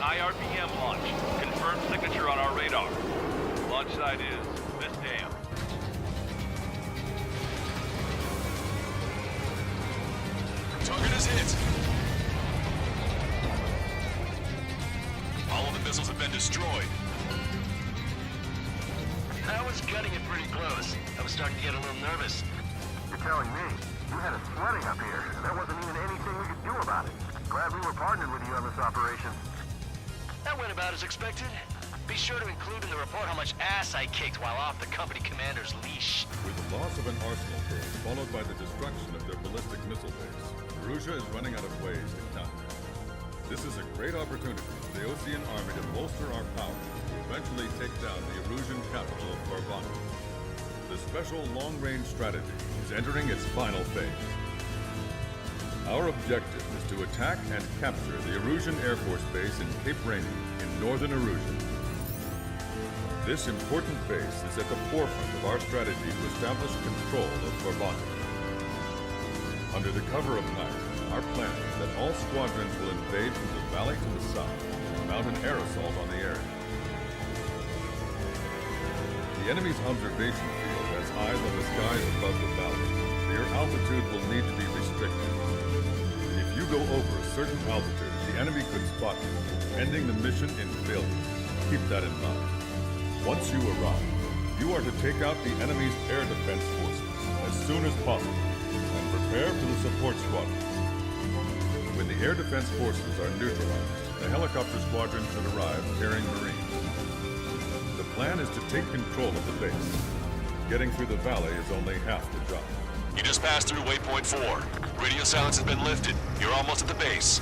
high RPM launch. Confirmed signature on our radar. Launch site is this dam. Target is hit. All of the missiles have been destroyed. I was gutting it pretty close. I was starting to get a little nervous. You're telling me you had us sweating up here, and there wasn't even anything we could do about it. Glad we were partnered with you on this operation. That went about as expected. Be sure to include in the report how much ass I kicked while off the company commander's leash. With the loss of an arsenal base, followed by the destruction of their ballistic missile base, Erusea is running out of ways to counter. This is a great opportunity for the Osean army to bolster our power to eventually take down the Erusian capital of Farbanti. The special long-range strategy is entering its final phase. Our objective is to attack and capture the Erusian Air Force Base in Cape Rainy in northern Erusia. This important base is at the forefront of our strategy to establish control of Farbanti. Under the cover of night, our plan is that all squadrons will invade from the valley to the south and mount an air assault on the area. The enemy's observation field has eyes on the skies above the valley, so your altitude will need to be restricted. If you go over a certain altitude, the enemy could spot you, ending the mission in failure. Keep that in mind. Once you arrive, you are to take out the enemy's air defense forces as soon as possible and prepare for the support squadrons. When the air defense forces are neutralized, the helicopter squadron should arrive carrying Marines. The plan is to take control of the base. Getting through the valley is only half the job. You just passed through waypoint 4. Radio silence has been lifted. You're almost at the base.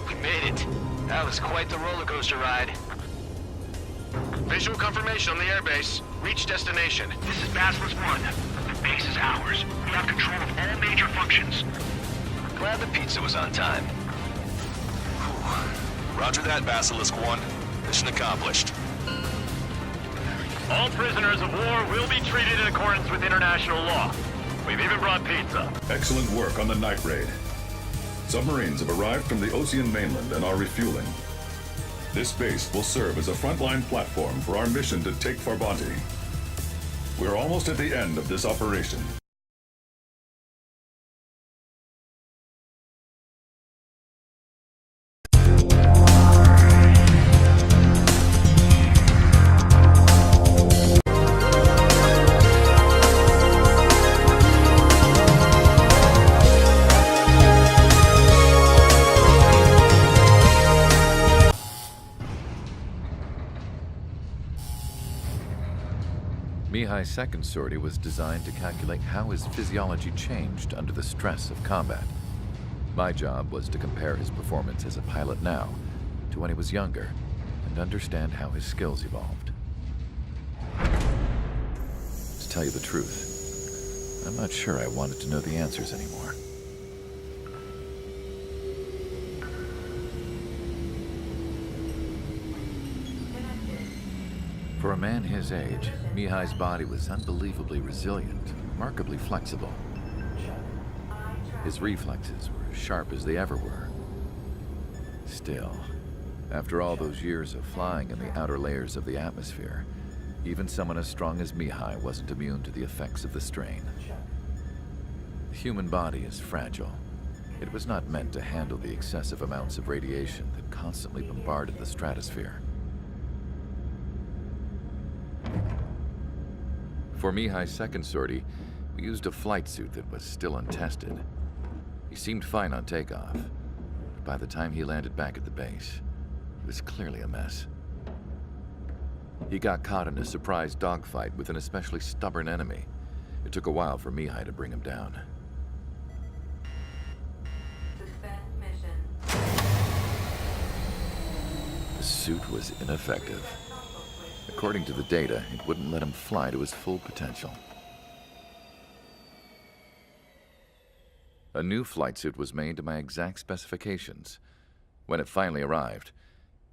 We made it. That was quite the roller coaster ride. Visual confirmation on the airbase. Reach destination. This is Basilisk 1. The base is ours. We have control of all major functions. Glad the pizza was on time. Roger that, Basilisk 1. Mission accomplished. All prisoners of war will be treated in accordance with international law. We've even brought pizza. Excellent work on the night raid. Submarines have arrived from the Osean mainland and are refueling. This base will serve as a frontline platform for our mission to take Farbanti. We're almost at the end of this operation. Mihai's second sortie was designed to calculate how his physiology changed under the stress of combat. My job was to compare his performance as a pilot now to when he was younger and understand how his skills evolved. To tell you the truth, I'm not sure I wanted to know the answers anymore. For a man his age, Mihai's body was unbelievably resilient, remarkably flexible. His reflexes were as sharp as they ever were. Still, after all those years of flying in the outer layers of the atmosphere, even someone as strong as Mihai wasn't immune to the effects of the strain. The human body is fragile. It was not meant to handle the excessive amounts of radiation that constantly bombarded the stratosphere. For Mihai's second sortie, we used a flight suit that was still untested. He seemed fine on takeoff, but by the time he landed back at the base, it was clearly a mess. He got caught in a surprise dogfight with an especially stubborn enemy. It took a while for Mihai to bring him down. Suspend mission. The suit was ineffective. According to the data, it wouldn't let him fly to his full potential. A new flight suit was made to my exact specifications. When it finally arrived,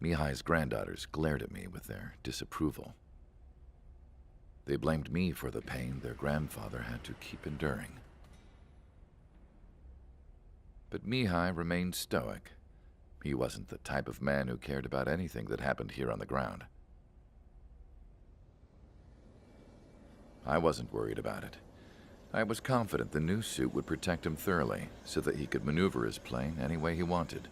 Mihai's granddaughters glared at me with their disapproval. They blamed me for the pain their grandfather had to keep enduring. But Mihai remained stoic, He wasn't the type of man who cared about anything that happened here on the ground. I wasn't worried about it. I was confident the new suit would protect him thoroughly, so that he could maneuver his plane any way he wanted.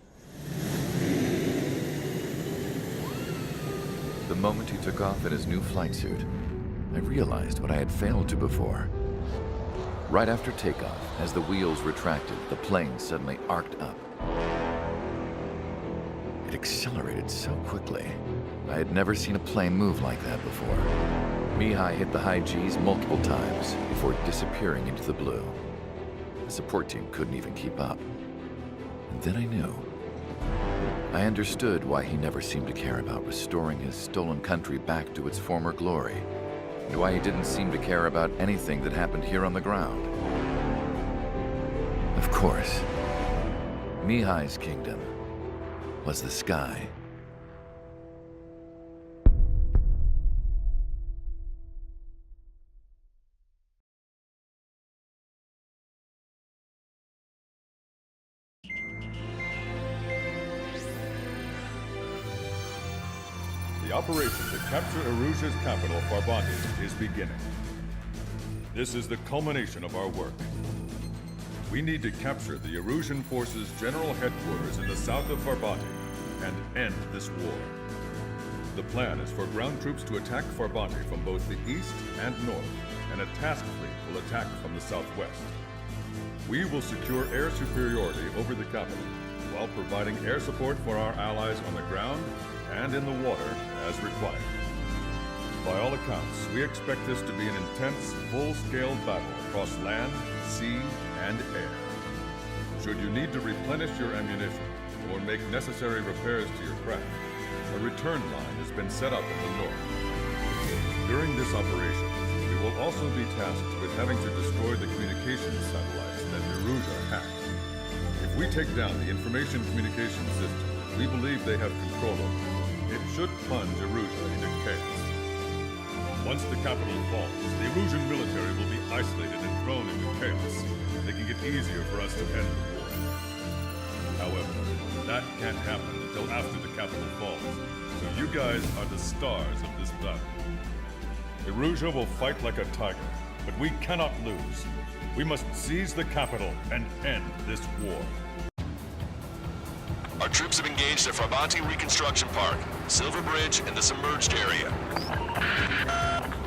The moment he took off in his new flight suit, I realized what I had failed to before. Right after takeoff, as the wheels retracted, the plane suddenly arced up. It accelerated so quickly. I had never seen a plane move like that before. Mihai hit the high G's multiple times before disappearing into the blue. The support team couldn't even keep up. And then I knew. I understood why he never seemed to care about restoring his stolen country back to its former glory, and why he didn't seem to care about anything that happened here on the ground. Of course, Mihai's kingdom was the sky. The operation to capture Erusia's capital, Farbanti, is beginning. This is the culmination of our work. We need to capture the Erusian forces' general headquarters in the south of Farbanti and end this war. The plan is for ground troops to attack Farbanti from both the east and north, and a task fleet will attack from the southwest. We will secure air superiority over the capital, while providing air support for our allies on the ground and in the water as required. By all accounts, we expect this to be an intense, full-scale battle across land, sea, and air. Should you need to replenish your ammunition or make necessary repairs to your craft, a return line has been set up in the north. During this operation, we will also be tasked with having to destroy the communications satellites that Erusia hacked. If we take down the information communications system we believe they have control over, it should plunge Erusia into chaos. Once the capital falls, the Erusian military will be isolated and thrown into chaos, making it easier for us to end the war. However, that can't happen until after the capital falls, so you guys are the stars of this battle. Erusia will fight like a tiger, but we cannot lose. We must seize the capital and end this war. Our troops have engaged at Farbanti Reconstruction Park, Silver Bridge, and the submerged area.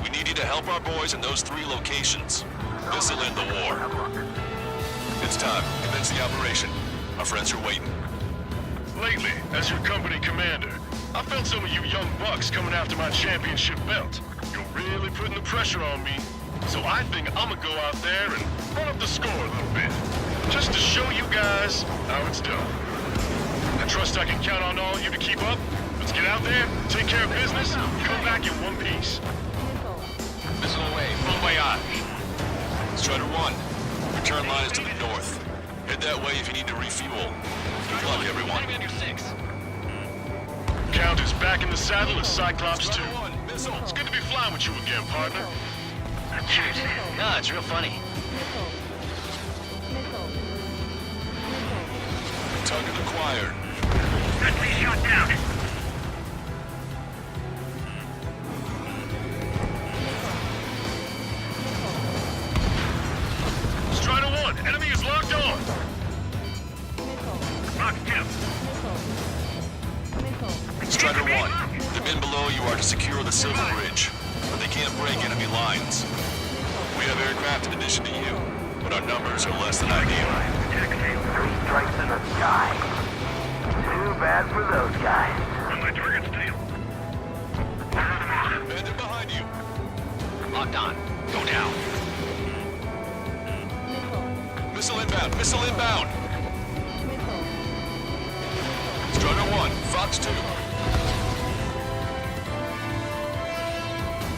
We need you to help our boys in those 3 locations. This'll end the war. It's time. Commence the operation. Our friends are waiting. Lately, as your company commander, I felt some of you young bucks coming after my championship belt. You're really putting the pressure on me. So I think I'm gonna go out there and run up the score a little bit. Just to show you guys how it's done. I trust I can count on all of you to keep up. Let's get out there, take care of business, and come back in one piece. Missile away. Bon voyage. Strider 1. Return line is to the north. Head that way if you need to refuel. Good luck, everyone. Count is back in the saddle as Cyclops 2. It's good to be flying with you again, partner. Cheers. No, it's real funny. Target acquired. Sentry shot down. Strider 1, enemy is locked on. Box 2. Strider 1. The men below you are to secure the Silver Bridge, but they can't break enemy lines. We have aircraft in addition to you, but our numbers are less than ideal. 3 strikes in the sky. Too bad for those guys. On my target's tail. Bandit behind you. Locked on. Go down. Missile inbound. Missile inbound. Strider 1. Fox 2.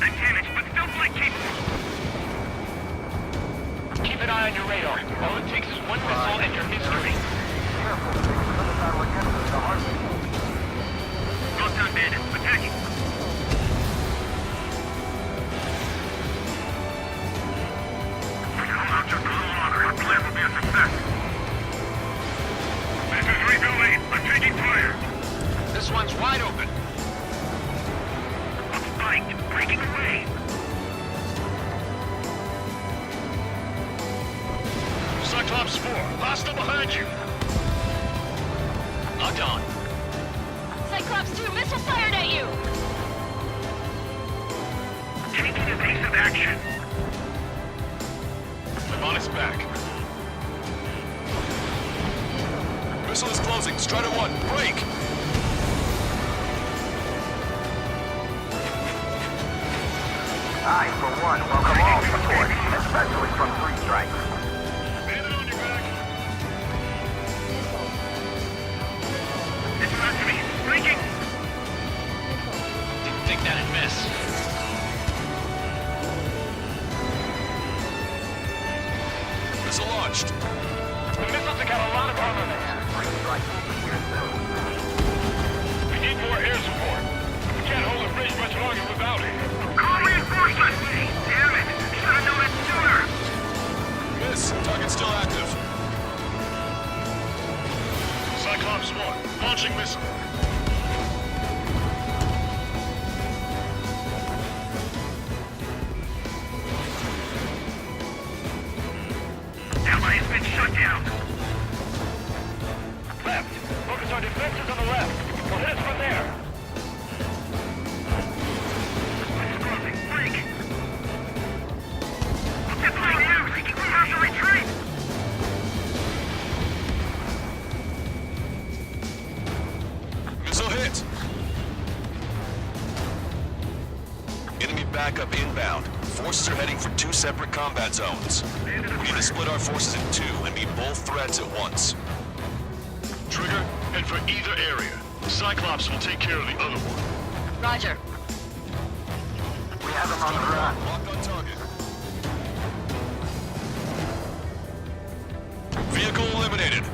I'm damaged, but still flight capable. Keep an eye on your radar. All it takes is one missile and you're history. Careful, they can win the battle against us the hard way. Locked on bandits. Attacking. Come on, just a little longer. Our plan will be a success. This is Rebuilding. I'm taking fire. Cyclops 4, hostile behind you. Locked on. Cyclops 2, missile fired at you! Taking evasive action. I'm on its back. Missile is closing. Strider 1, break! I, for one, welcome all support, especially from Three Strikes. Man on your back. It's about to be breaking. Didn't think that'd miss. Missile launched. The missiles have got a lot of armament. Three Strikes will be here soon. We need more air support. We can't hold the bridge much longer without it. Call reinforcements! Damn it! Should have known it sooner! Miss. Target still active. Cyclops 1, launching missile. Ally has been shut down. Left. Focus our defenses on the left. We'll hit us from there. It's closing. Break. It's right now. We have to retreat. Missile hit. Enemy backup inbound. Forces are heading for 2 separate combat zones. We need to split our forces in 2 and meet both threats at once. Trigger, head for either area. Cyclops will take care of the other one. Roger. We have them on the run. Locked on target. Vehicle eliminated.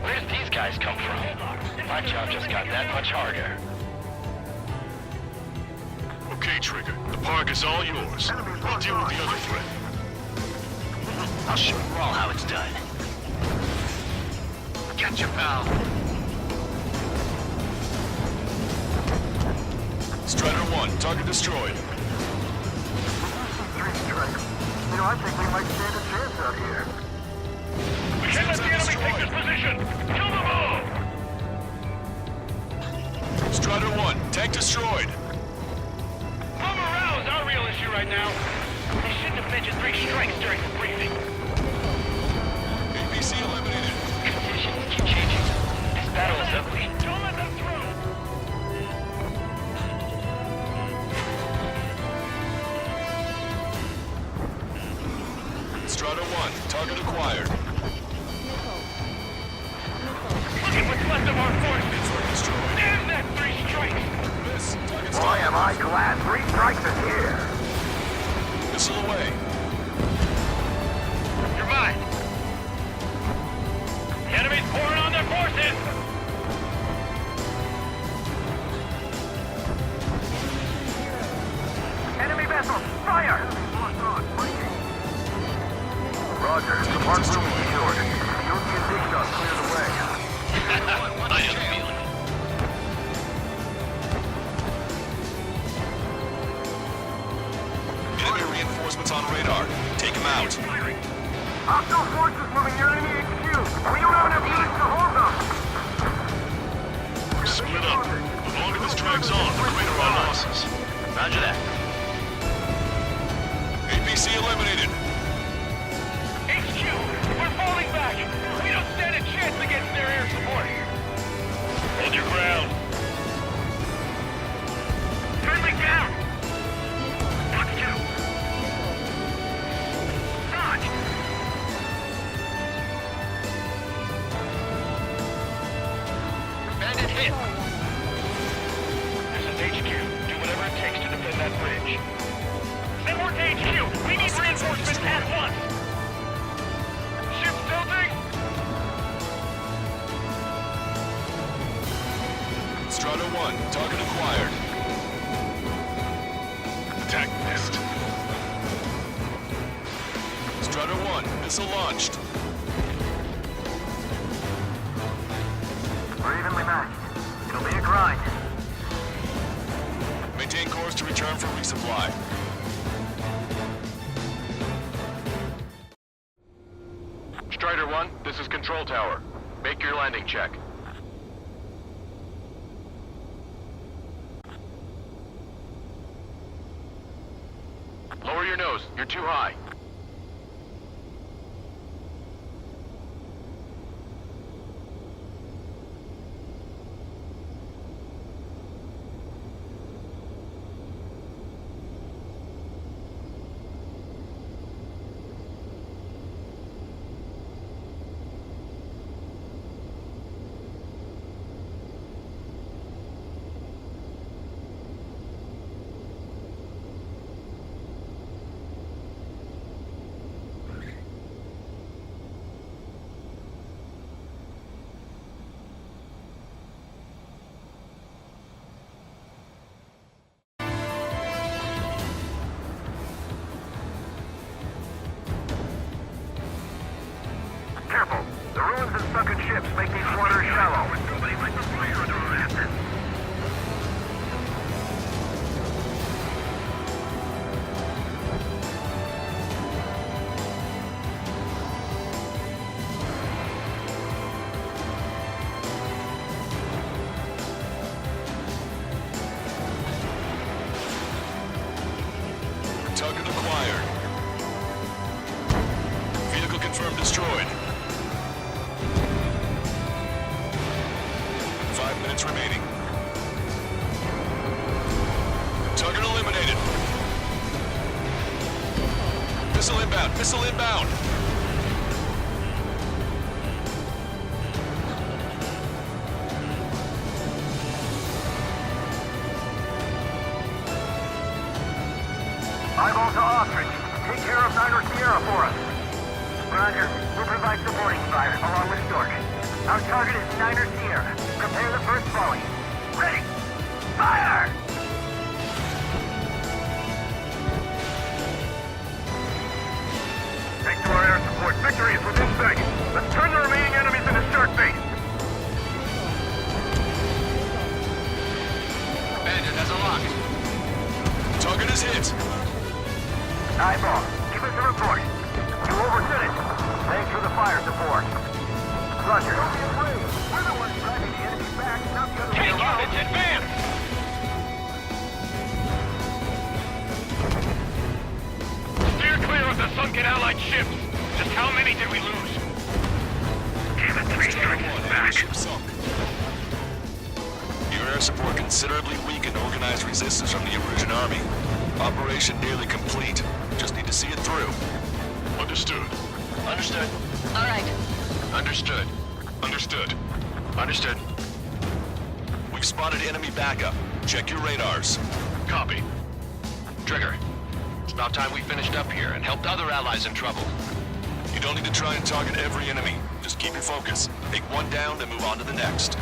Where'd these guys come from? My job just got that much harder. Okay, Trigger. The park is all yours. I'll deal with the other threat. I'll show you all how it's done. Gotcha, pal. Strider 1, target destroyed. Three Strikes. You know, I think we might stand a chance out here. We can't let the enemy take this position! Kill them all! Strider 1, tank destroyed. Bomb aroused, our real issue right now. They shouldn't have mentioned 3 strikes during the briefing. ABC eliminated. Conditions keep changing. This battle is ugly. Don't let them through! Strider 1, target acquired. Look at what's left of our forces! Destroyed. Damn that 3 strikes! Miss. Target Boy, am I glad Three Strikes is here. missile away. You're mine! The enemy's pouring on their forces! Enemy vessels, fire! Roger, the park room is secured. Yogi and Big Dog clear the way. I have a feeling. Enemy reinforcements on radar. Take them out. Hostile forces moving near enemy HQ. We don't have enough units to hold them. Split up. The longer this drags on, the greater our losses. Roger that. ABC eliminated. HQ, we're falling back! We don't stand a chance against their air support! Hold your ground. Friendly down. Knock 2. Dodge. Bandit hit! This is HQ. Do whatever it takes to defend that bridge. Then we're to HQ. We need reinforcements at once. Ship tilting! Strider 1, target acquired. Attack missed. Strider 1, missile launched. We're evenly matched. It'll be a grind. Maintain course to return for resupply. Strider 1, this is Control Tower. Make your landing check. Lower your nose. You're too high. Careful. The ruins and sunken ships make these waters shallow. Target acquired. Vehicle confirmed destroyed. 5 minutes remaining. Target eliminated. Missile inbound. Missile inbound. Eyeball to Ostrich. Take care of Niner Sierra for us. Roger. We'll provide supporting fire along with Stork. Our target is Niner Sierra. Prepare the first volley. Ready! Fire! Thanks to our air support, victory is within sight. Let's turn the remaining enemies into shark bait. Bandit has a lock. Target is hit. Eyeball, give us a report. You overstood it. Thanks for the fire support. Roger. Don't be afraid. We're the ones driving the enemy back, not the other way Take around. units, advance! Steer clear of the sunken Allied ships. Just how many did we lose? Damn it, 3 Strider strikes 1, back. enemy ship sunk. Your air support considerably weakened organized resistance from the Erusian army. Operation nearly complete. Just need to see it through. Understood. Understood. All right. Understood. Understood. Understood. We've spotted enemy backup. Check your radars. Copy. Trigger. It's about time we finished up here and helped other allies in trouble. You don't need to try and target every enemy. Just keep your focus. Take one down, then move on to the next.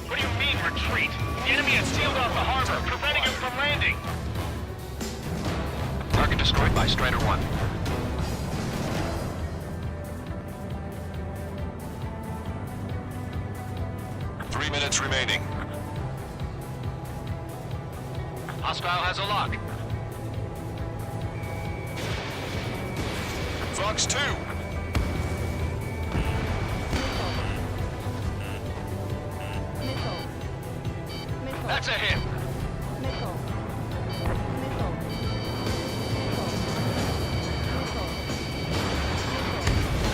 What do you mean, retreat? The enemy has sealed off the harbor, preventing him from landing. Target destroyed by Strider 1. Three minutes remaining. Hostile has a lock. Fox 2. That's a hit.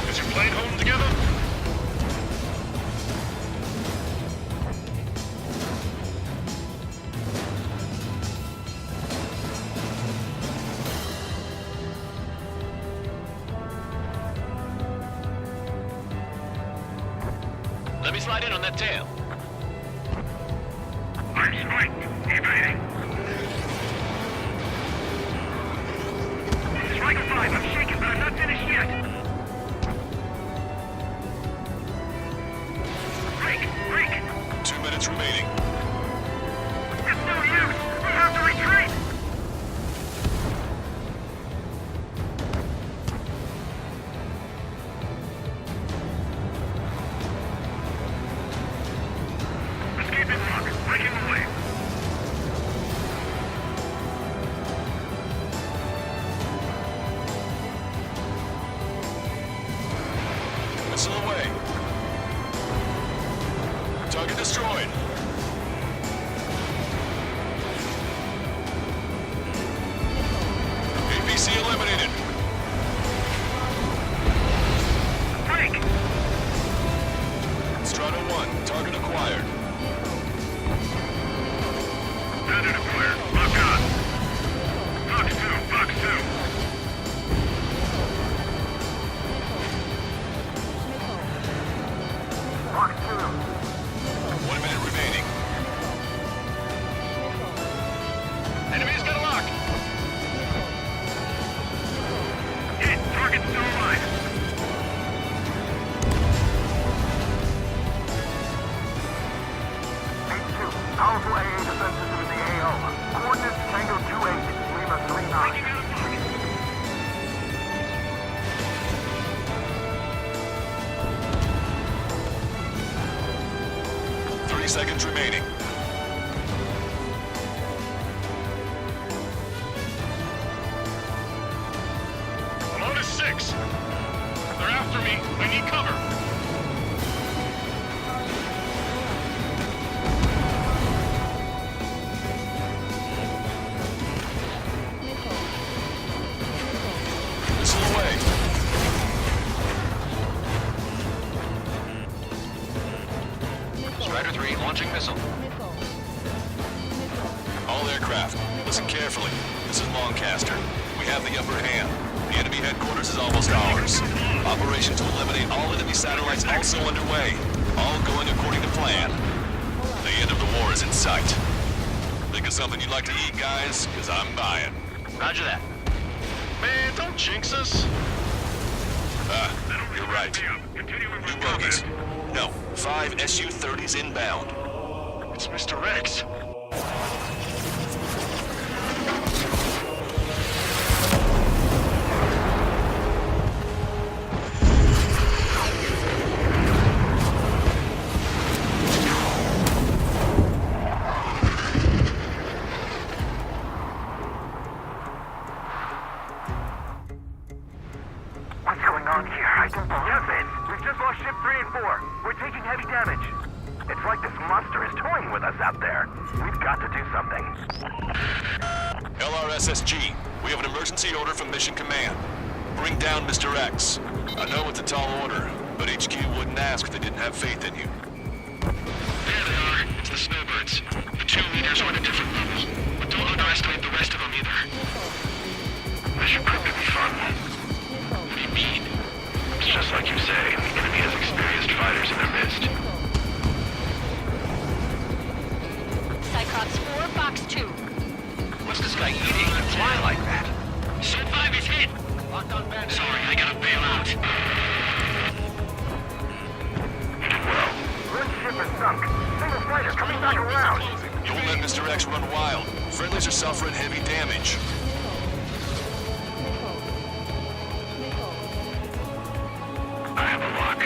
Is your plane holding together? Let me slide in on that tail. I'm spiked. Evading. Striker 5, I'm shaken, but I'm not finished yet. Break! 2 minutes remaining. It's no use! We have to retreat! Missile away. Target destroyed. APC eliminated. Break! Strata 1, target acquired. Target acquired. Lock on. Box 2, box 2. Box 2. 1 minute remaining. Enemy's got a lock. Hit. Target still alive. H2. Powerful AA defenses in the AO. Coordinates Tango 28, Lima 39. Breaking out of pocket. 30 seconds remaining. I'm on to 6. They're after me. I need cover. Missile away. Strider 3 launching missile. All aircraft, listen carefully. This is Lancaster. We have the upper hand. The enemy headquarters is almost ours. Operation to eliminate all enemy satellites also underway. All going according to plan. The end of the war is in sight. Think of something you'd like to eat, guys? Because I'm buying. Roger that. Man, don't jinx us. You're right. Continue with New bogies. No, 5 Su-30s inbound. It's Mr. X. What's going on here? I don't believe it. We've just lost ship 3 and 4. We're taking heavy damage. It's like this monster is toying with us out there. We've got to do something. LRSSG, we have an emergency order from Mission Command. Bring down Mr. X. I know it's a tall order, but HQ wouldn't ask if they didn't have faith in you. There they are. It's the snowbirds. The 2 leaders are at a different level. But don't underestimate the rest of them either. Mission prep to be fun. What do you mean? It's just like you say. The enemy has experienced fighters in their midst. Cyclops 4, box 2. What's this guy eating and fly like that? Ship 5 is hit. Locked on bandit. Sorry, I gotta bail out. You did well. One ship is sunk. Single fighter coming back around. Don't let Mr. X run wild. Friendlies are suffering heavy damage. I have a lock.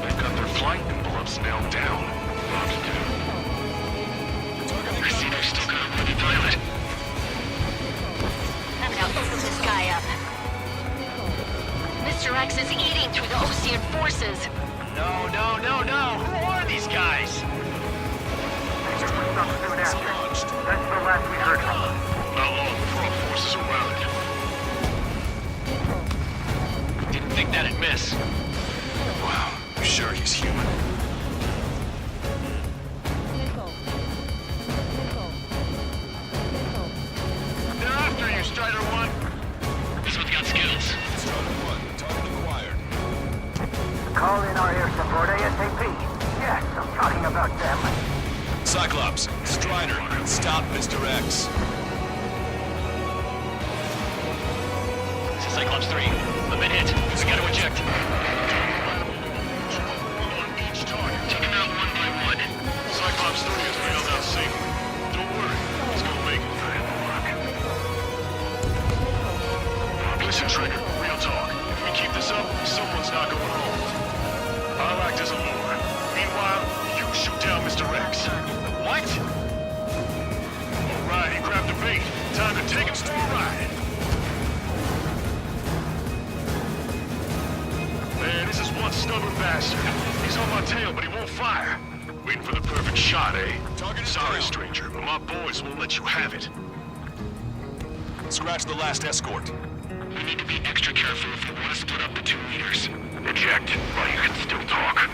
They've got their flight envelopes nailed down. Box 2. I see they've still got a wounded pilot. I'm gonna open this guy up. Mr. X is eating through the Osean forces. No, no, no, no! Who are these guys? They were sunk soon after. That's the last we heard from them. Outlaw and Pro forces around. Didn't think that'd miss. Wow, you sure he's human? They're after you, Strider 1. This one's got skills. Strata 1, target acquired. Call in our air support ASAP. Yes, I'm talking about them. Cyclops, Strider, stop Mr. X. Cyclops 3, I've been hit. We gotta eject. On each target. Take them out one by one. Cyclops 3 has bailed out safely. Don't worry, he's gonna make it. I have the lock. Listen, Trigger, real talk. If we keep this up, someone's not going home. I'll act as a lure. Meanwhile, you shoot down Mr. X. What? All right, he grabbed the bait. Time to take it for a ride. tail, but he won't fire. Waiting for the perfect shot, eh? Target is Sorry, down. stranger, but my boys won't let you have it. Scratch the last escort. We need to be extra careful if we want to split up the 2 leaders. Eject while you can still talk.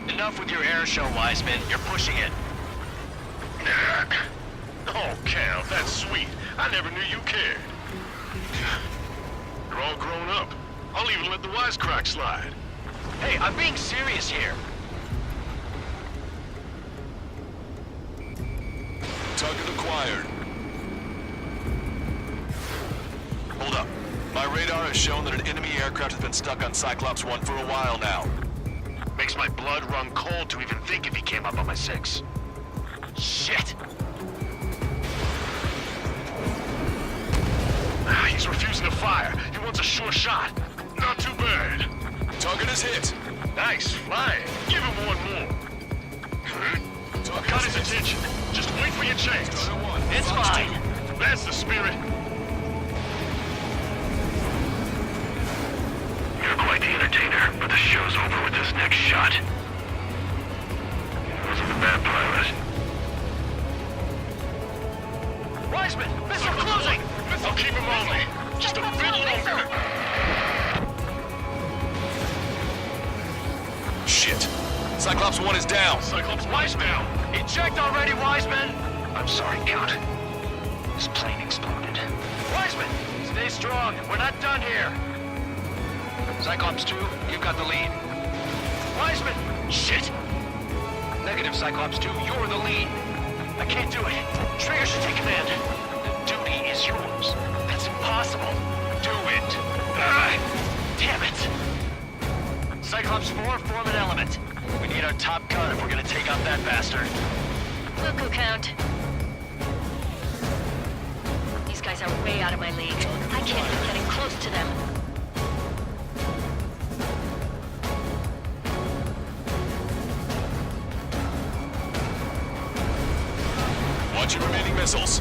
Enough with your air show, Wiseman. You're pushing it. Oh, Cal, that's sweet. I never knew you cared. You're all grown up. I'll even let the wisecrack slide. Hey, I'm being serious here. Target acquired. Hold up. My radar has shown that an enemy aircraft has been stuck on Cyclops 1 for a while now. Makes my blood run cold to even think if he came up on my 6. Shit! He's refusing to fire. He wants a sure shot. Not too bad. Target is hit. Nice, flying. Give him one more. Target Got is his hit. attention. Just wait for your chance. Starter 1. It's Fox fine. 2. That's the spirit. You're quite the entertainer, but the show's over with this next shot. Wasn't a bad pilot. Wiseman, missile closing! I'll keep him on me. Just a bit longer. Shit. Cyclops 1 is down. Cyclops Wise's down. Eject already, Wiseman! I'm sorry, Count. This plane exploded. Wiseman, stay strong. We're not done here. Cyclops 2, you've got the lead. Wiseman! Shit! Negative, Cyclops 2, you're the lead. I can't do it. Trigger should take command. The duty is yours. That's impossible. Do it. Damn it. Cyclops 4, form an element. We need our top gun if we're gonna take out that bastard. Cuckoo count. These guys are way out of my league. I can't be getting close to them. Watch your remaining missiles.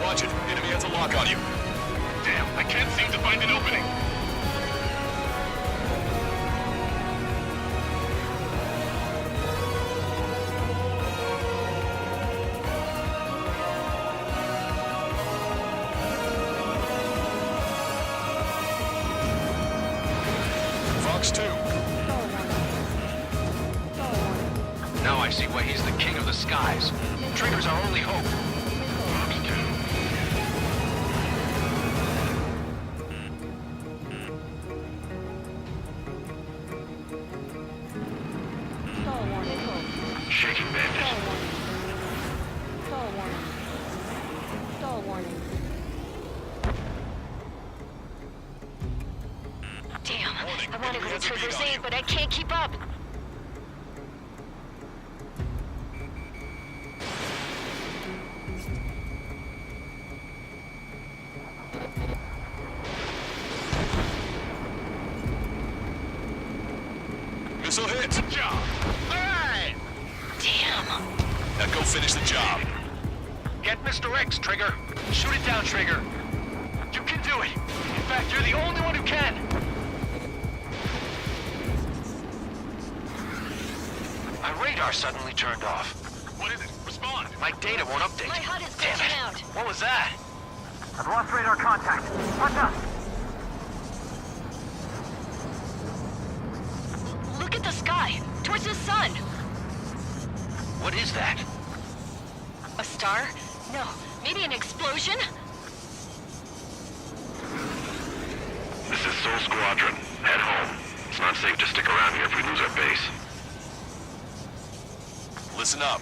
Watch it. Enemy has a lock on you. Damn, I can't seem to find an opening. Fox 2. Now I see why he's the king of the skies. Trigger's our only hope. Fox 2. Shaking bandit. Damn. Warning, I want to go enemy to has a Trigger's beat on aid, you. but I can't keep up. Missile hit. Good job. All right. Damn. Now go finish the job. Get Mr. X, Trigger. Shoot it down, Trigger. You can do it. In fact, you're the only one who can. My radar suddenly turned off. What is it? Respond. My data won't update. My HUD is Damn glitching it. out. What was that? I've lost radar contact. What's up? Look at the sky. Towards the sun. What is that? A star? No. Maybe an explosion? This is Soul Squadron. Head home. It's not safe to stick around here if we lose our base. Listen up.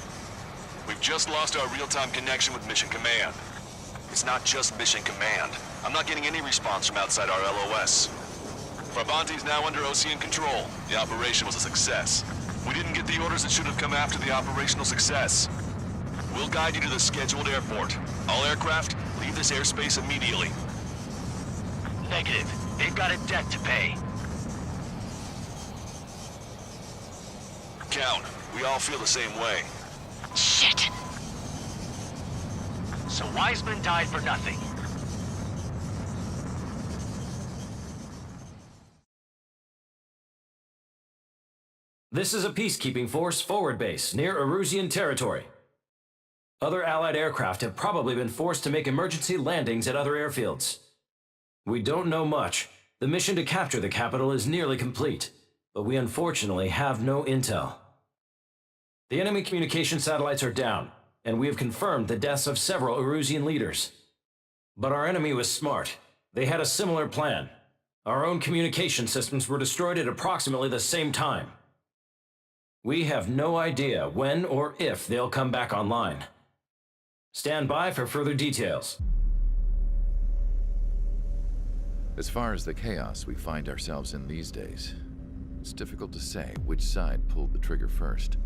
We've just lost our real-time connection with Mission Command. It's not just Mission Command. I'm not getting any response from outside our LOS. Farbanti's now under Ocean control. The operation was a success. We didn't get the orders that should have come after the operational success. We'll guide you to the scheduled airport. All aircraft, leave this airspace immediately. Negative. They've got a debt to pay. Count, we all feel the same way. Shit. So Wiseman died for nothing. This is a peacekeeping force forward base near Erusian territory. Other Allied aircraft have probably been forced to make emergency landings at other airfields. We don't know much. The mission to capture the capital is nearly complete, but we unfortunately have no intel. The enemy communication satellites are down, and we have confirmed the deaths of several Erusian leaders. But our enemy was smart. They had a similar plan. Our own communication systems were destroyed at approximately the same time. We have no idea when or if they'll come back online. Stand by for further details. As far as the chaos we find ourselves in these days, it's difficult to say which side pulled the trigger first.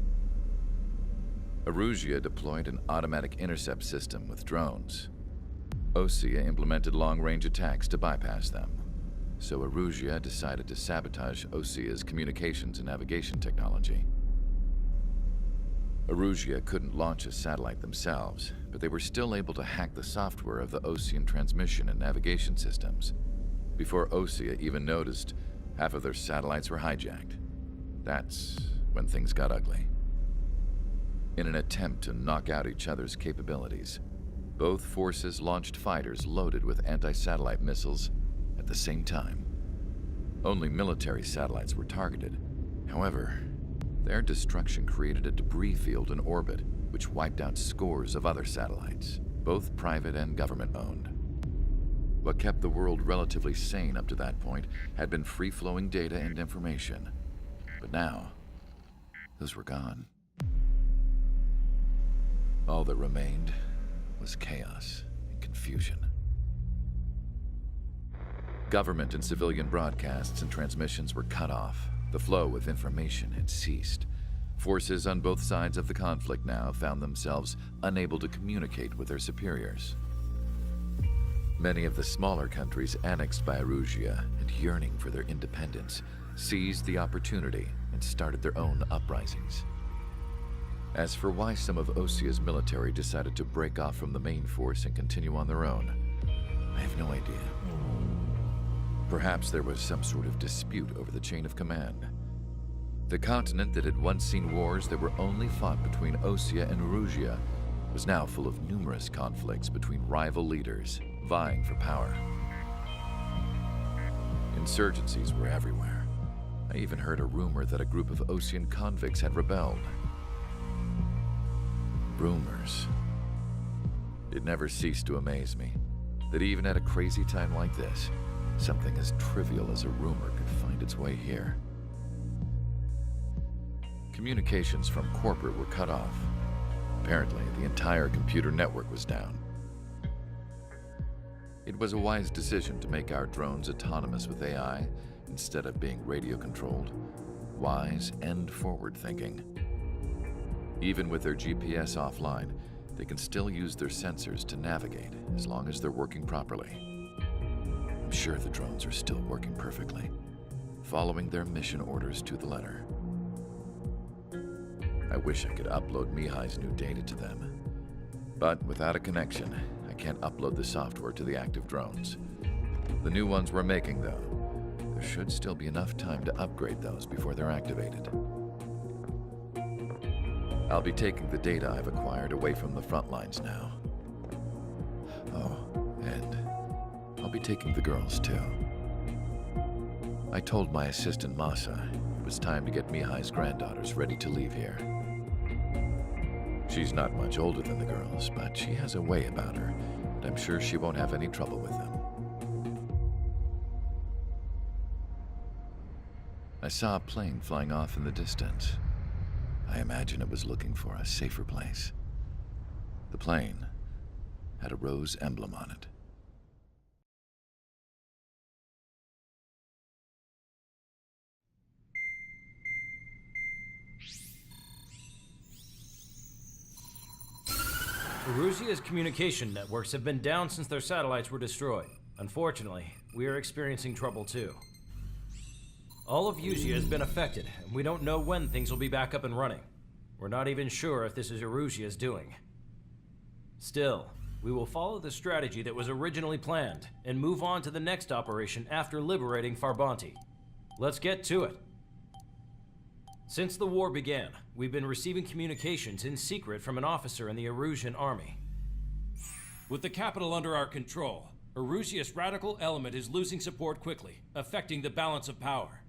Erusia deployed an automatic intercept system with drones. Osea implemented long-range attacks to bypass them. So Erusia decided to sabotage Osea's communications and navigation technology. Erusia couldn't launch a satellite themselves, but they were still able to hack the software of the Osean transmission and navigation systems. Before Osea even noticed, half of their satellites were hijacked. That's when things got ugly. In an attempt to knock out each other's capabilities, both forces launched fighters loaded with anti-satellite missiles at the same time. Only military satellites were targeted. However, their destruction created a debris field in orbit, which wiped out scores of other satellites, both private and government-owned. What kept the world relatively sane up to that point had been free-flowing data and information. But now, those were gone. All that remained was chaos and confusion. Government and civilian broadcasts and transmissions were cut off. The flow of information had ceased. Forces on both sides of the conflict now found themselves unable to communicate with their superiors. Many of the smaller countries annexed by Erusia and yearning for their independence seized the opportunity and started their own uprisings. As for why some of Osea's military decided to break off from the main force and continue on their own, I have no idea. Perhaps there was some sort of dispute over the chain of command. The continent that had once seen wars that were only fought between Osea and Erusia was now full of numerous conflicts between rival leaders vying for power. Insurgencies were everywhere. I even heard a rumor that a group of Osean convicts had rebelled. Rumors. It never ceased to amaze me that even at a crazy time like this, something as trivial as a rumor could find its way here. Communications from corporate were cut off. Apparently, the entire computer network was down. It was a wise decision to make our drones autonomous with AI instead of being radio-controlled. Wise and forward-thinking. Even with their GPS offline, they can still use their sensors to navigate as long as they're working properly. I'm sure the drones are still working perfectly, following their mission orders to the letter. I wish I could upload Mihai's new data to them. But without a connection, I can't upload the software to the active drones. The new ones we're making, though, there should still be enough time to upgrade those before they're activated. I'll be taking the data I've acquired away from the front lines now. Oh, and I'll be taking the girls, too. I told my assistant, Masa, it was time to get Mihai's granddaughters ready to leave here. She's not much older than the girls, but she has a way about her, and I'm sure she won't have any trouble with them. I saw a plane flying off in the distance. I imagine it was looking for a safer place. The plane had a rose emblem on it. Erusia's communication networks have been down since their satellites were destroyed. Unfortunately, we are experiencing trouble too. All of Usia has been affected, and we don't know when things will be back up and running. We're not even sure if this is Erusia's doing. Still, we will follow the strategy that was originally planned and move on to the next operation after liberating Farbanti. Let's get to it. Since the war began, we've been receiving communications in secret from an officer in the Erusian army. With the capital under our control, Erusia's radical element is losing support quickly, affecting the balance of power.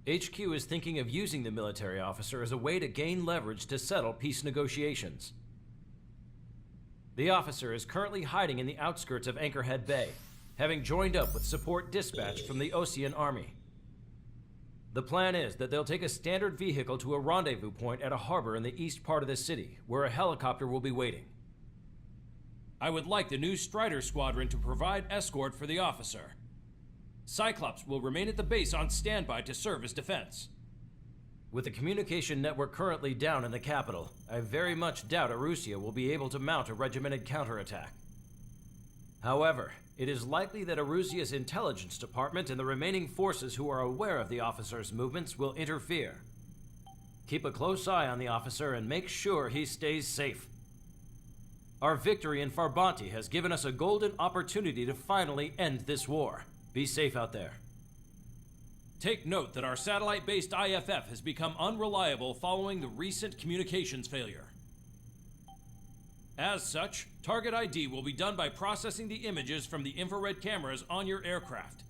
HQ is thinking of using the military officer as a way to gain leverage to settle peace negotiations. The officer is currently hiding in the outskirts of Anchorhead Bay, having joined up with support dispatched from the Osean army. The plan is that they'll take a standard vehicle to a rendezvous point at a harbor in the east part of the city, where a helicopter will be waiting. I would like the new Strider Squadron to provide escort for the officer. Cyclops will remain at the base on standby to serve as defense. With the communication network currently down in the capital, I very much doubt Erusia will be able to mount a regimented counterattack. However, it is likely that Erusia's intelligence department and the remaining forces who are aware of the officer's movements will interfere. Keep a close eye on the officer and make sure he stays safe. Our victory in Farbanti has given us a golden opportunity to finally end this war. Be safe out there. Take note that our satellite-based IFF has become unreliable following the recent communications failure. As such, target ID will be done by processing the images from the infrared cameras on your aircraft.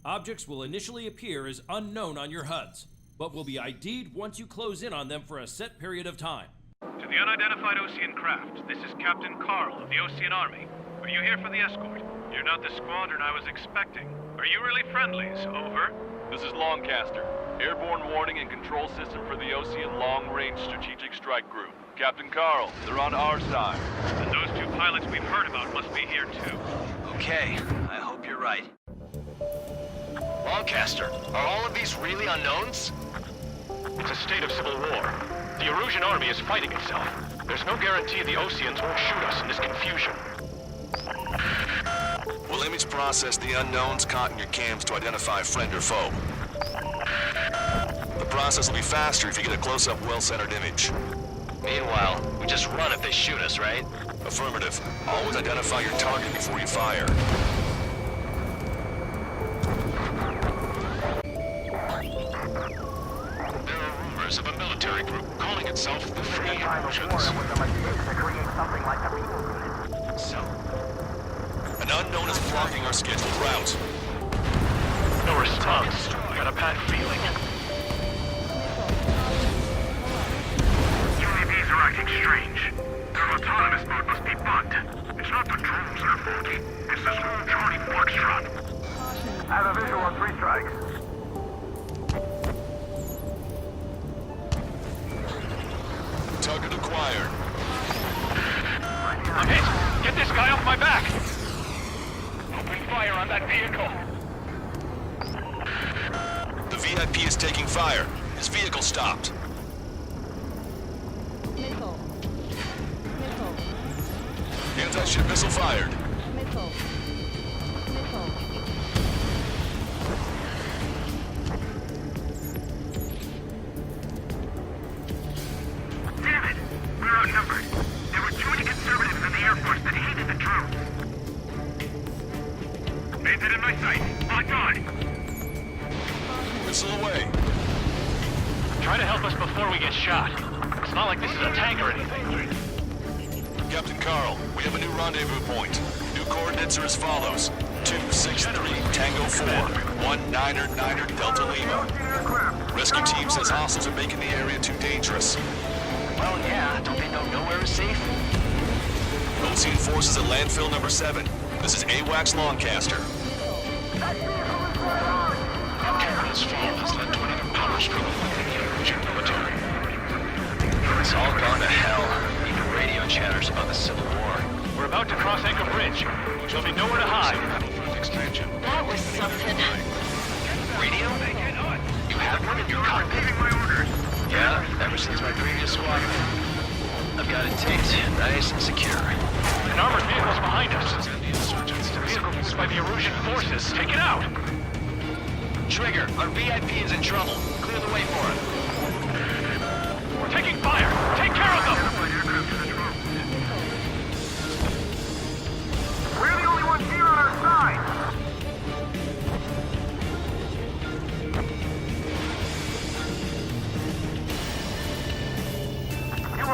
Objects will initially appear as unknown on your HUDs, but will be ID'd once you close in on them for a set period of time. To the unidentified Osean craft, this is Captain Carl of the Osean Army. Are you here for the escort? You're not the squadron I was expecting. Are you really friendlies? Over. This is Longcaster. Airborne warning and control system for the Osean Long-Range Strategic Strike Group. Captain Carl, they're on our side. And those two pilots we've heard about must be here too. Okay, I hope you're right. Longcaster, are all of these really unknowns? It's a state of civil war. The Erusian army is fighting itself. There's no guarantee the Oseans won't shoot us in this confusion. We'll image process the unknowns caught in your cams to identify friend or foe. The process will be faster if you get a close-up, well-centered image. Meanwhile, we just run if they shoot us, right? Affirmative. Always identify your target before you fire. There are rumors of a military group calling itself the Free Erusians. So, An unknown is blocking our scheduled route. No response. Got a bad feeling. UAVs are acting strange. Their autonomous mode must be bugged. It's not the drones that are faulty. It's this whole Charlie Foxtrot. I have a visual on 3 strikes. Target acquired. I'm hit! Get this guy off my back! Open fire on that vehicle! The VIP is taking fire. His vehicle stopped. Missile. Missile. Anti-ship missile fired. Missile. Missile. Damn it! We're outnumbered. There were too many conservatives in the Air Force that hated the drones. Bandit in my sight. Locked on. Missile away. Try to help us before we get shot. It's not like this is a tank or anything. Captain Carl, we have a new rendezvous point. New coordinates are as follows. 263 Tango 4, 199 Delta Lima. Rescue team says hostiles are making the area too dangerous. well, yeah, don't they know nowhere is safe? Osean forces at landfill number 7. This is AWACS Longcaster. Terrorist fall has led to another power struggle within the Erusian military. It's all gone to hell. Even radio chatters about the Civil War. We're about to cross Anchor Bridge. There'll be nowhere to hide. Expansion. That was something. Radio? You have one in your cockpit? Yeah, ever since my previous squadron. I've got it taped, nice and secure. An armored vehicle's behind us. The vehicle used by the Erusian forces. Take it out! Trigger, our VIP is in trouble. Clear the way for it. We're taking fire! Take care of them!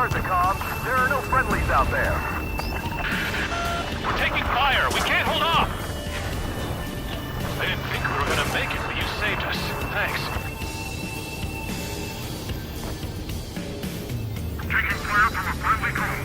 heard the comms. There are no friendlies out there. We're taking fire! We can't hold off! I didn't think we were gonna make it, but you saved us. Thanks. Taking fire from a friendly call.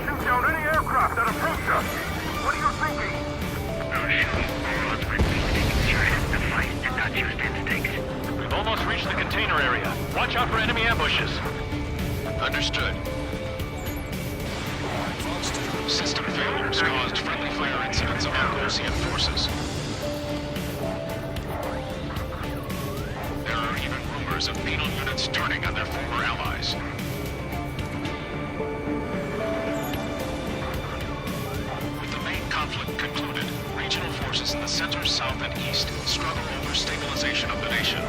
Shoot down any aircraft that approach us. What are you thinking? We've almost reached the container area. Watch out for enemy ambushes. Understood. Fox 2, system failures caused friendly fire incidents on Argosian forces. There are even rumors of penal units turning on their former allies. With the main conflict concluded, regional forces in the center, south, and east struggle over stabilization of the nation.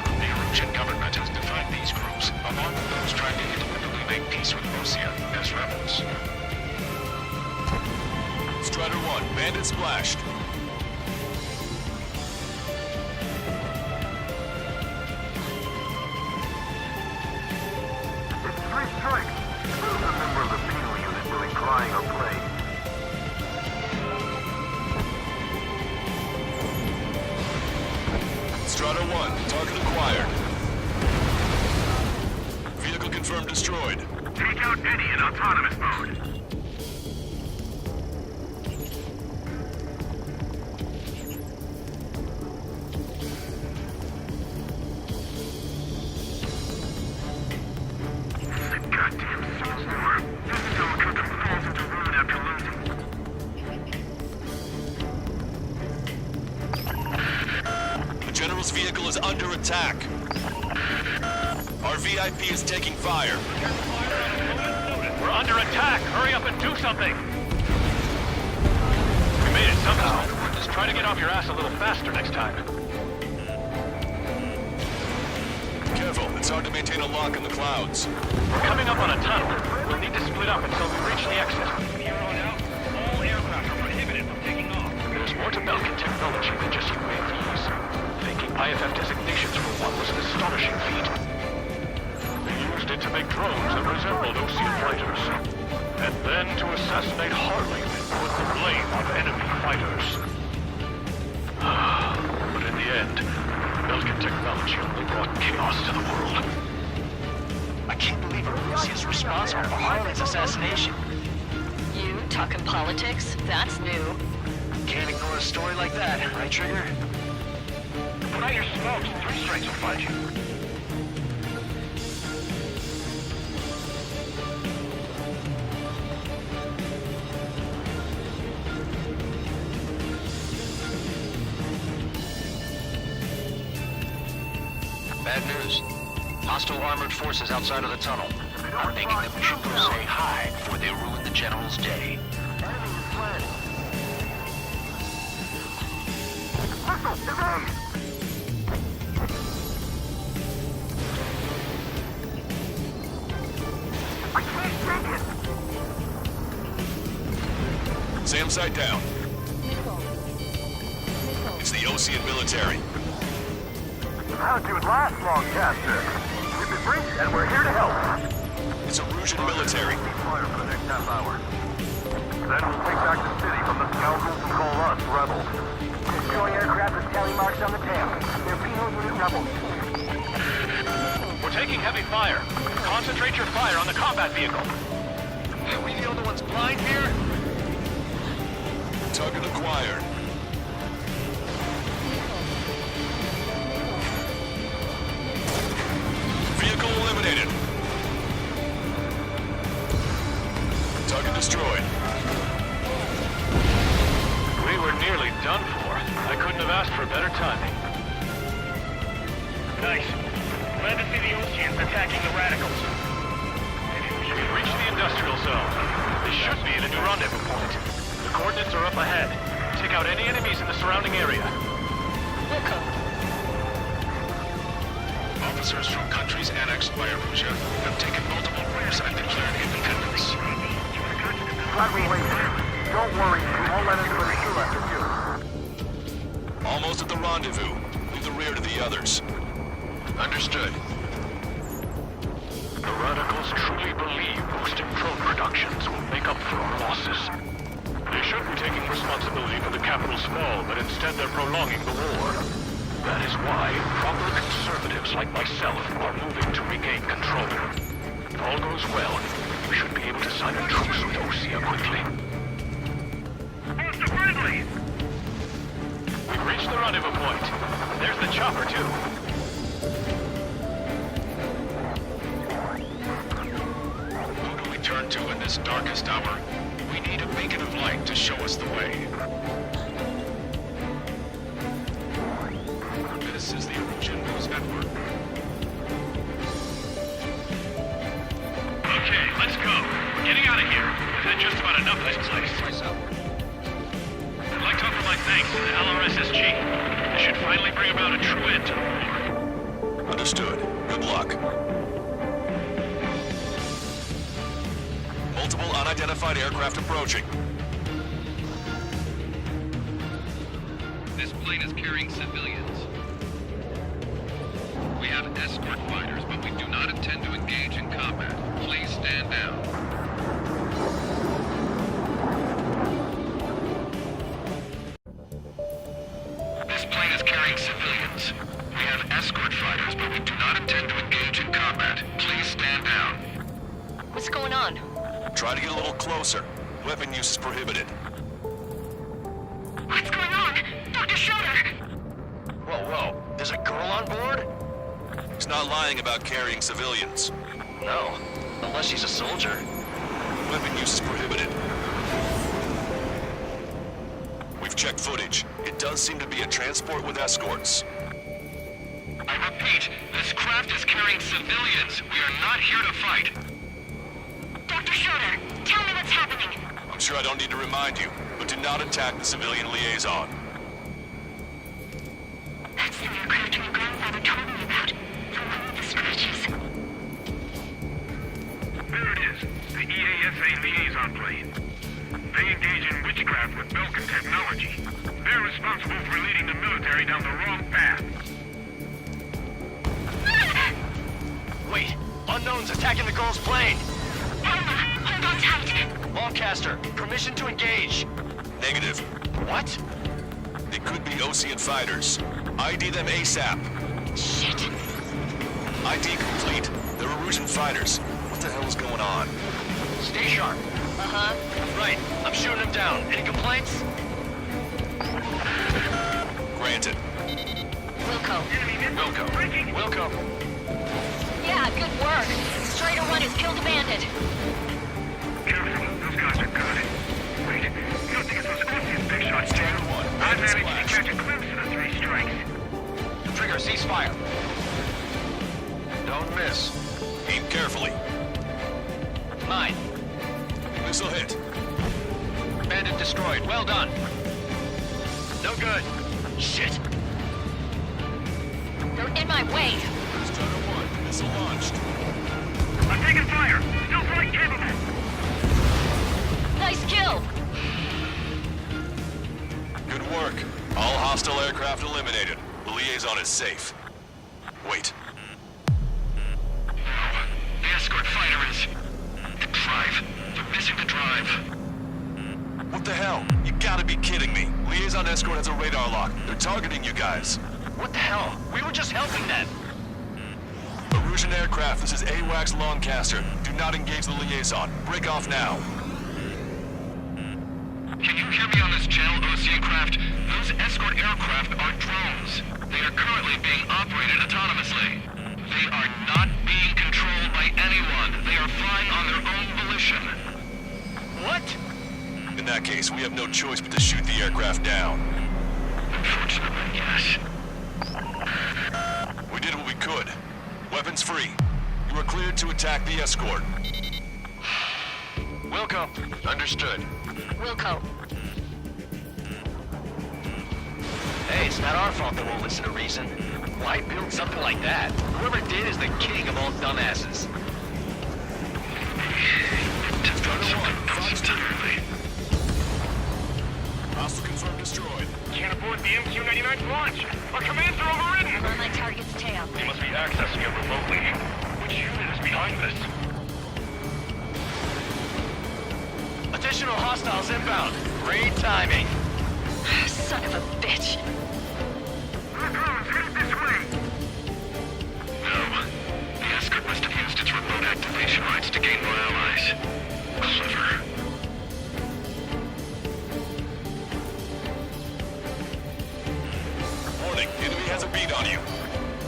The Erusian government has defined these groups, along with those trying to independently make peace with Osea, as rebels. Strider 1, bandit splashed. It's 3 strikes. Who's a member of the penal unit doing crying or playing? Strider 1, target acquired. Vehicle confirmed destroyed. Take out Eddie in autonomous mode. The goddamn Civil War. This is how a country falls into ruin after losing. The General's vehicle is under attack. Our VIP is taking fire. We're under attack! Hurry up and do something! We made it somehow. Just try to get off your ass a little faster next time. Careful, it's hard to maintain a lock in the clouds. We're coming up on a tunnel. We'll need to split up until we reach the exit. From here on out, all aircraft are prohibited from taking off. There's more to Belkin technology than just UAVs. Faking IFF designations for one was an astonishing feat. They used it to make drones that resembled Osean fighters. And then to assassinate Harley and put the blame on enemy fighters. But in the end, Belkin technology only brought chaos to the world. I can't believe Arusia is responsible for Harley's assassination. You talking politics? That's new. Can't ignore a story like that, right, Trigger? Put out your smokes. 3 strikes will find you. Bad news. Hostile armored forces outside of the tunnel. I'm thinking that we should go say hi before they ruin the General's day. I can't take it! SAM site down. Nickel. Nickel. It's the Osean military. How'd you last long, Caster? We've been briefed and we're here to help. It's Erusian military. Fire for the next half hour. Then we'll take back the city from the scoundrels who call us rebels. Destroy aircraft with tally marks on the tail. They're penal unit rebels. We're taking heavy fire. Concentrate your fire on the combat vehicle. Are we the only ones blind here? Target acquired. Vehicle eliminated. Target destroyed. We were nearly done for. I couldn't have asked for better timing. Nice. Glad to see the Oseans attacking the radicals. We've reached the industrial zone. They should be at a new rendezvous point. The coordinates are up ahead. Take out any enemies in the surrounding area. Wilco. Officers from countries annexed by Erusia have taken multiple fighters, I've declared independence. Glad we waited. Don't worry, we won't let anyone shoot us at you. Almost at the rendezvous. Leave the rear to the others. Understood. The radicals truly believe boosting drone productions will make up for our losses. They should be taking responsibility for the capital's fall, but instead they're prolonging the war. That is why proper conservatives like myself are moving to regain control. If all goes well, we should be able to sign a truce with Osea quickly. Monster friendly! We've reached the rendezvous point. There's the chopper, too. Who do we turn to in this darkest hour? We need a beacon of light to show us the way. This is the Erusian News Network. Okay, let's go. We're getting out of here. We've had just about enough of this place. I'd like to offer my thanks to the LRSSG. This should finally bring about a true end to the war. Understood. Good luck. Multiple unidentified aircraft approaching. This plane is carrying civilians. We have escort fighters, but we do not intend to engage in combat. Please stand down. This plane is carrying civilians. We have escort fighters, but we do not intend to engage in combat. Please stand down. What's going on? Try to get a little closer. Weapon use is prohibited. What's going on? Dr. Schroeder! Whoa. There's a girl on board? He's not lying about carrying civilians. No. Unless she's a soldier. Weapon use is prohibited. We've checked footage. It does seem to be a transport with escorts. I repeat, this craft is carrying civilians. We are not here to fight. Dr. Schroeder, tell me what's happening. I'm sure I don't need to remind you, but do not attack the civilian liaison. That's the aircraft my grandfather told me about. The one with the scratches. There it is, the EASA liaison plane. They engage in witchcraft with Belkin technology. They're responsible for leading the military down the wrong path. Wait, unknown's attacking the girl's plane. Elma, hold on tight. Lancaster, permission to engage. Negative. What? They could be Osean fighters. ID them ASAP. Shit. ID complete. They're Erusian fighters. What the hell is going on? Stay sharp. Uh-huh. Right, I'm shooting him down. Any complaints? Granted. Wilco. Wilco. Yeah, good work. Strider 1 has killed a bandit. Careful, those guys are good. Wait, you don't think it's those Osean big shots, do you? I managed to catch a glimpse of the 3 strikes. Trigger, ceasefire. Don't miss. Aim carefully. Mine. Missile hit. Bandit destroyed. Well done. No good. Shit. They're in my way. Strider 1, missile launched. I'm taking fire. Still flight capable. Nice kill. Good work. All hostile aircraft eliminated. The liaison is safe. Wait. The escort fighter is... The drive. They're missing the drive. What the hell? You gotta be kidding me. Liaison escort has a radar lock. They're targeting you guys. What the hell? We were just helping them. Erusian aircraft, this is AWACS Lancaster. Do not engage the liaison. Break off now. Can you hear me on this channel, Osean craft? Those escort aircraft are drones. They are currently being operated autonomously. They are not being controlled by anyone. They are flying on their own volition. What? In that case, we have no choice but to shoot the aircraft down. Unfortunately, yes. We did what we could. Weapons free. You are cleared to attack the escort. Wilco. Understood. Wilco. Hey, it's not our fault they won't listen to reason. Why build something like that? Whoever did is the king of all dumbasses. Hostile confirmed destroyed. Can't abort the MQ-99's launch. Our commands are overridden. We're on my target's tail. They must be accessing it remotely. Which unit is behind this? Additional hostiles inbound. Great timing. Son of a bitch. More drones headed this way. No. The escort must have used its remote activation rights to gain more allies. Clever. Warning, enemy has a beat on you.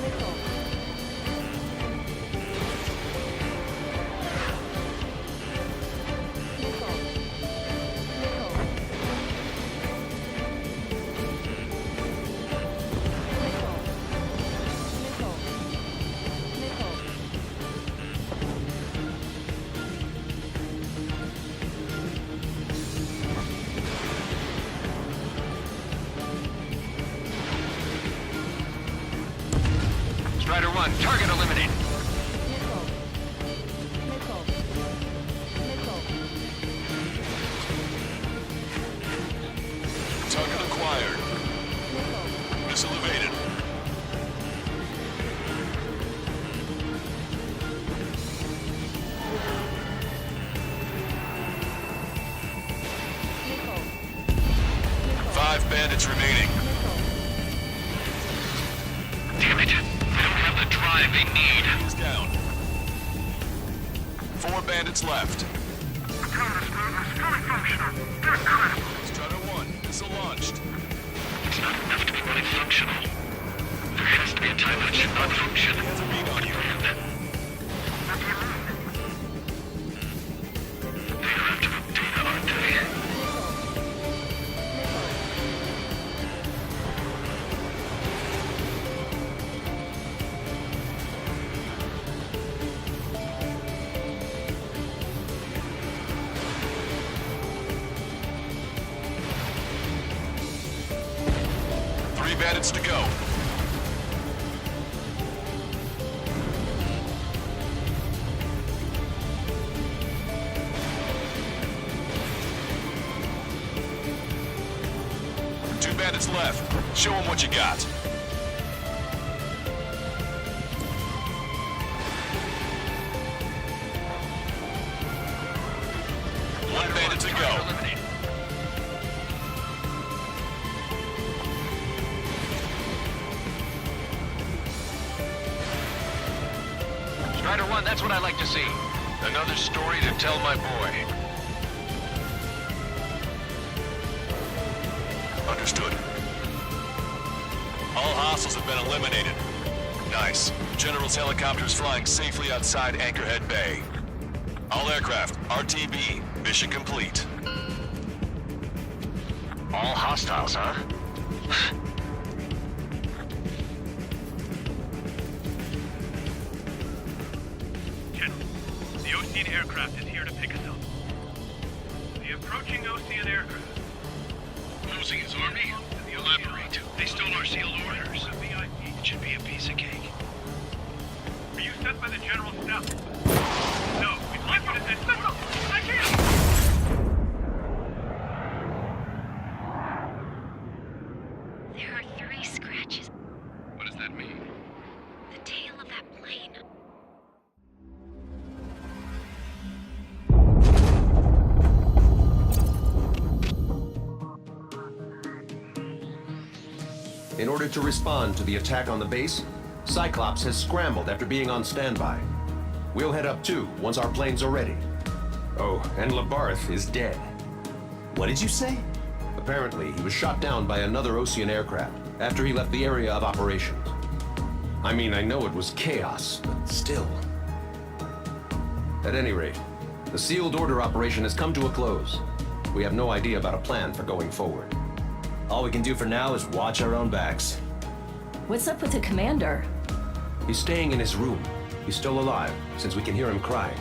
Missile. Missile. Strider 1, target eliminated. Missile. Missile. Missile. Target acquired. Missile. Missile evaded. Missile. 5 bandits remaining. Damn it. They don't have the drive they need. He's down. 4 bandits left. The counter-squad is fully functional. They're incredible. Strider 1, missile launched. It's not enough to be fully functional. There has to be a time when it should not function. Has a beat on you. What do you mean? They are after the data, aren't they? Three bandits to go. Two bandits left. Show them what you got. One bandit to go. Eliminated. Strider 1, that's what I like to see. Another story to tell my boy. Understood. All hostiles have been eliminated. Nice. General's helicopter is flying safely outside Anchorhead Bay. All aircraft, RTB, mission complete. All hostiles, huh? General, the Ocean aircraft is here to pick us up. The approaching Ocean aircraft. Losing his army? Elaborate. They stole our sealed orders. It should be a piece of cake. Are you sent by the General's staff? No, we'd like you to send Missile! I can't! There are 3 scratches. What does that mean? The tail of that plane. In order to respond to the attack on the base, Cyclops has scrambled after being on standby. We'll head up too once our planes are ready. Oh, and Labarth is dead. What did you say? Apparently, he was shot down by another Ocean aircraft after he left the area of operations. I mean, I know it was chaos, but still. At any rate, the sealed order operation has come to a close. We have no idea about a plan for going forward. All we can do for now is watch our own backs. What's up with the commander? He's staying in his room. He's still alive, since we can hear him crying.